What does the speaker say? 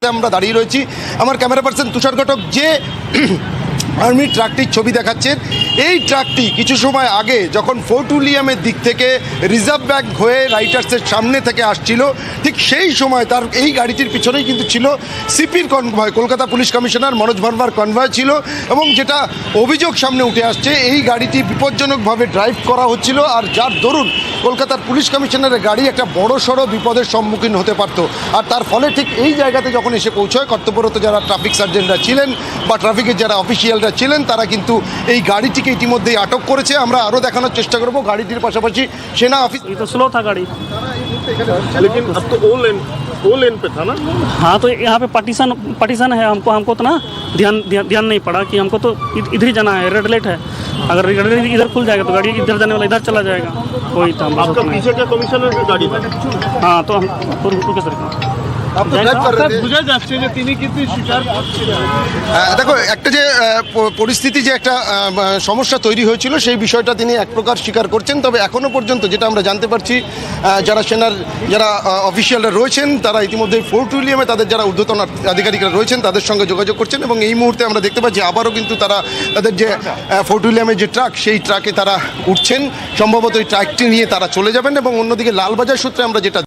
আমরা দাঁড়িয়ে রয়েছি। আমার ক্যামেরা পার্সন তুষার ঘটক যে আর্মি ট্রাকটির ছবি দেখাচ্ছেন, এই ট্রাকটি কিছু সময় আগে যখন ফোর্ট উইলিয়ামের দিক থেকে রিজার্ভ ব্যাংক হয়ে রাইটার্সের সামনে থেকে আসছিল, ঠিক সেই সময় তার এই গাড়িটির পিছনেই কিন্তু ছিল সিপির convoy, Kolkata police commissioner Manoj ভার্মার কনভয় ছিল। এবং যেটা অভিযোগ সামনে উঠে আসছে, এই গাড়িটি বিপজ্জনকভাবে ড্রাইভ করা হচ্ছিল, আর যার দরুন কলকাতার পুলিশ কমিশনারের গাড়ি একটা বড়সড় বিপদের সম্মুখীন হতে পারত। আর তার ফলে ঠিক এই জায়গাতে যখন এসে পৌঁছয়, কর্তব্যরত যারা ট্রাফিক সার্জেন্টরা ছিলেন বা ট্রাফিকের যারা অফিসিয়ালরা ছিলেন, তারা কিন্তু এই গাড়িটিকে ইতিমধ্যেই আটক করেছে। আমরা আরও দেখানোর চেষ্টা করব। গাড়িটির পাশাপাশি সেনা অফিস, ये तो स्लो था गाड़ी। लेकिन अब तो ओ लेन पे था ना। हाँ, तो यहाँ पे पार्टीशन है। हमको तो ना ध्यान नहीं पड़ा कि हमको तो इधर ही जाना है, रेड लाइट है। अगर रेड लाइट इधर खुल जाएगा तो गाड़ी इधर जाने वाला इधर चला जाएगा। कोई था आपका पीछे क्या कमिश्नर की गाड़ी था? हाँ, तो हम रुके सर। आप तो ड्राइव कर रहे थे। বুঝা যাচ্ছে যে তিনি কিন্তু স্বীকার করছিলেন। দেখো, একটা যে পরিস্থিতি, যে একটা সমস্যা তৈরি হয়েছিল, সেই বিষয়টা তিনি এক প্রকার স্বীকার করছেন। তবে এখনও পর্যন্ত যেটা আমরা জানতে পারছি, যারা সেনার যারা অফিসিয়ালরা রয়েছেন, তারা ইতিমধ্যে ফোর্ট উইলিয়ামে তাদের যারা ঊর্ধ্বতন আধিকারিকরা রয়েছেন তাদের সঙ্গে যোগাযোগ করছেন। এবং এই মুহূর্তে আমরা দেখতে পাচ্ছি আবারও কিন্তু তারা তাদের যে ফোর্ট উইলিয়ামের যে ট্রাক, সেই ট্রাকে তারা উঠছেন। সম্ভবত এই ট্রাকটি নিয়ে তারা চলে যাবেন। এবং অন্যদিকে লালবাজার সূত্রে আমরা যেটা